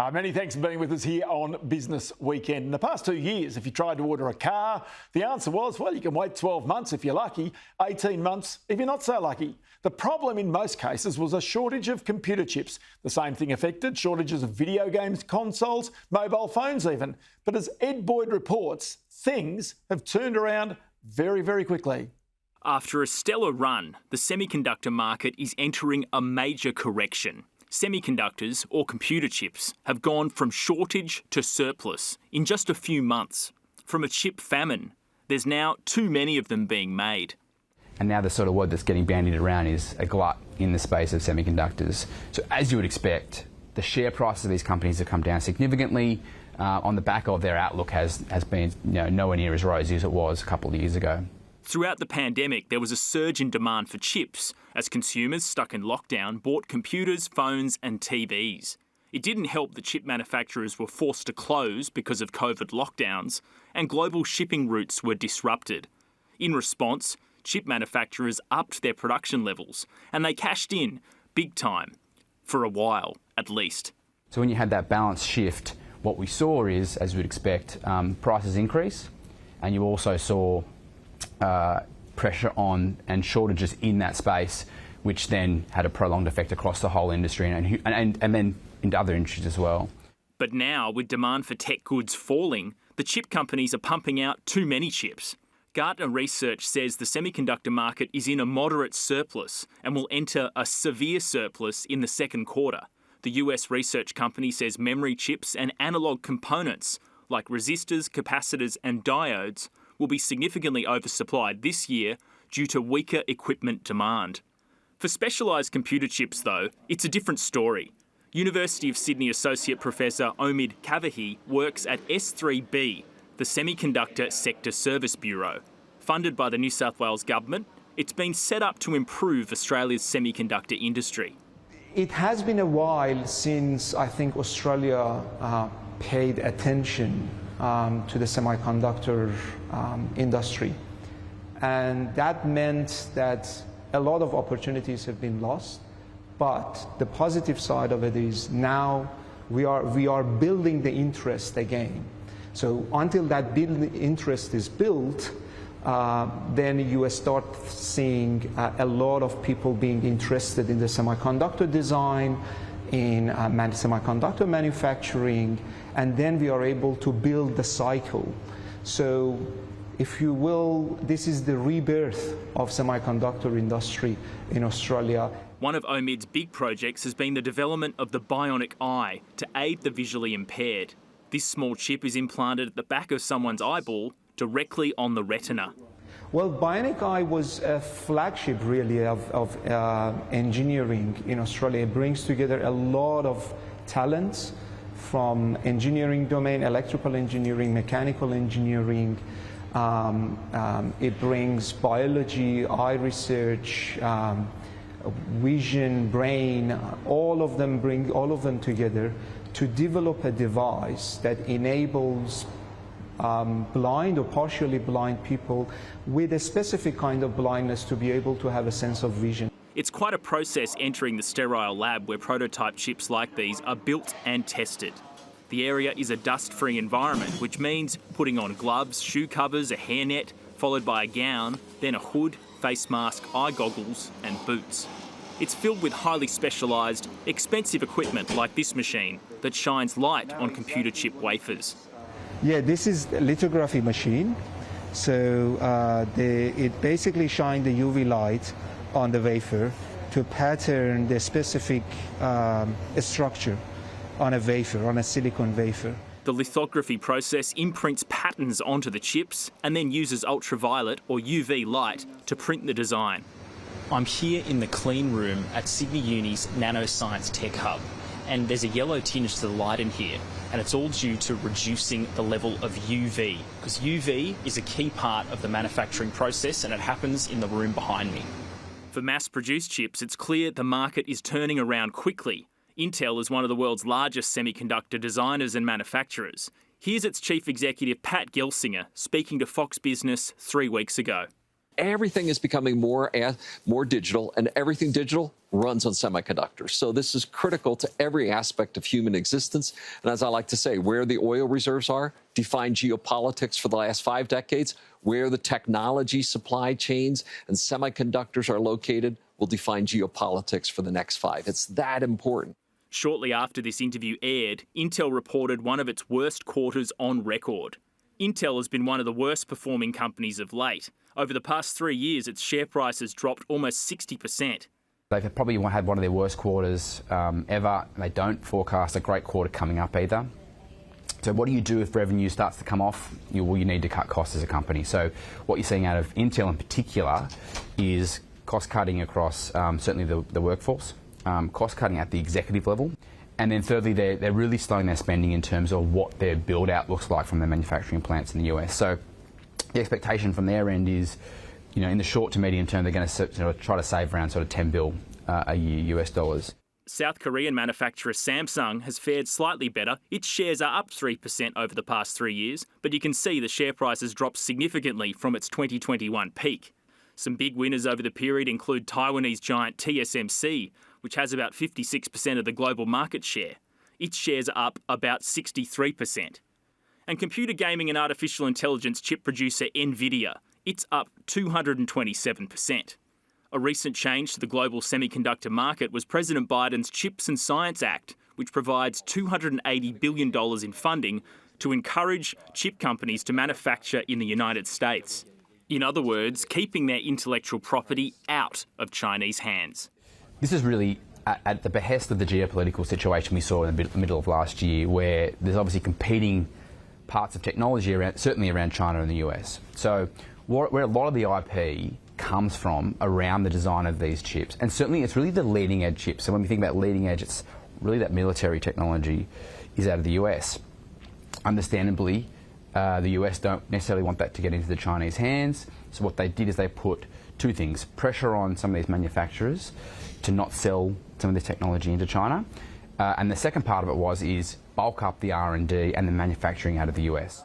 Many thanks for being with us here on Business Weekend. In the past 2 years, if you tried to order a car, the answer was, well, you can wait 12 months if you're lucky, 18 months if you're not so lucky. The problem in most cases was a shortage of computer chips. The same thing affected shortages of video games consoles, mobile phones even. But as Ed Boyd reports, things have turned around very, very quickly. After a stellar run, the semiconductor market is entering a major correction. Semiconductors, or computer chips, have gone from shortage to surplus in just a few months. From a chip famine, there's now too many of them being made. And now the sort of word that's getting bandied around is a glut in the space of semiconductors. So as you would expect, the share prices of these companies have come down significantly on the back of their outlook has been nowhere near as rosy as it was a couple of years ago. Throughout the pandemic, there was a surge in demand for chips as consumers stuck in lockdown bought computers, phones and TVs. It didn't help that chip manufacturers were forced to close because of COVID lockdowns and global shipping routes were disrupted. In response, chip manufacturers upped their production levels and they cashed in big time, for a while at least. So when you had that balance shift, what we saw is, as we'd expect, prices increase, and you also saw pressure on and shortages in that space, which then had a prolonged effect across the whole industry and then into other industries as well. But now, with demand for tech goods falling, the chip companies are pumping out too many chips. Gartner Research says the semiconductor market is in a moderate surplus and will enter a severe surplus in the second quarter. The US research company says memory chips and analog components like resistors, capacitors and diodes will be significantly oversupplied this year due to weaker equipment demand. For specialised computer chips, though, it's a different story. University of Sydney Associate Professor Omid Kavahi works at S3B, the Semiconductor Sector Service Bureau. Funded by the New South Wales Government, it's been set up to improve Australia's semiconductor industry. It has been a while since I think Australia paid attention to the semiconductor industry. And that meant that a lot of opportunities have been lost. But the positive side of it is now we are building the interest again. So until that interest is built, then you start seeing a lot of people being interested in the semiconductor design, in semiconductor manufacturing, and then we are able to build the cycle. So, if you will, this is the rebirth of semiconductor industry in Australia. One of Omid's big projects has been the development of the Bionic eye to aid the visually impaired. This small chip is implanted at the back of someone's eyeball directly on the retina. Well, Bionic Eye was a flagship, really, of engineering in Australia. It brings together a lot of talents from engineering domain, electrical engineering, mechanical engineering. It brings biology, eye research, vision, brain. All of them together to develop a device that enables blind or partially blind people with a specific kind of blindness to be able to have a sense of vision. It's quite a process entering the sterile lab where prototype chips like these are built and tested. The area is a dust-free environment, which means putting on gloves, shoe covers, a hairnet, followed by a gown, then a hood, face mask, eye goggles and boots. It's filled with highly specialised, expensive equipment like this machine that shines light on computer chip wafers. Yeah, this is a lithography machine. So it basically shines the UV light on the wafer to pattern the specific structure on a wafer, on a silicon wafer. The lithography process imprints patterns onto the chips and then uses ultraviolet or UV light to print the design. I'm here in the clean room at Sydney Uni's Nanoscience Tech Hub, and there's a yellow tinge to the light in here, and it's all due to reducing the level of UV, because UV is a key part of the manufacturing process and it happens in the room behind me. For mass-produced chips, it's clear the market is turning around quickly. Intel is one of the world's largest semiconductor designers and manufacturers. Here's its chief executive, Pat Gelsinger, speaking to Fox Business 3 weeks ago. everything is becoming more digital, and everything digital runs on semiconductors. So this is critical to every aspect of human existence. And as I like to say, where the oil reserves are define geopolitics for the last 5 decades. Where the technology supply chains and semiconductors are located will define geopolitics for the next 5. It's that important. Shortly after this interview aired, Intel reported one of its worst quarters on record. Intel has been one of the worst performing companies of late. Over the past 3 years, its share price has dropped almost 60%. They've probably had one of their worst quarters ever. They don't forecast a great quarter coming up either. So what do you do if revenue starts to come off? You need to cut costs as a company. So what you're seeing out of Intel in particular is cost cutting across certainly the workforce, cost cutting at the executive level. And then thirdly, they're really slowing their spending in terms of what their build out looks like from their manufacturing plants in the US. So the expectation from their end is, in the short to medium term, they're going to try to save around sort of $10 billion a year US dollars. South Korean manufacturer Samsung has fared slightly better. Its shares are up 3% over the past 3 years, but you can see the share price has dropped significantly from its 2021 peak. Some big winners over the period include Taiwanese giant TSMC, which has about 56% of the global market share. Its shares are up about 63%. And computer gaming and artificial intelligence chip producer Nvidia, it's up 227%. A recent change to the global semiconductor market was President Biden's Chips and Science Act, which provides $280 billion in funding to encourage chip companies to manufacture in the United States. In other words, keeping their intellectual property out of Chinese hands. This is really at the behest of the geopolitical situation we saw in the middle of last year, where there's obviously competing parts of technology certainly around China and the US. So where a lot of the IP comes from around the design of these chips, and certainly it's really the leading edge chips. So when we think about leading edge, it's really that military technology is out of the US. Understandably, the US don't necessarily want that to get into the Chinese hands. So what they did is they put 2 things: pressure on some of these manufacturers to not sell some of this technology into China, and the second part of it is bulk up the R&D and the manufacturing out of the US.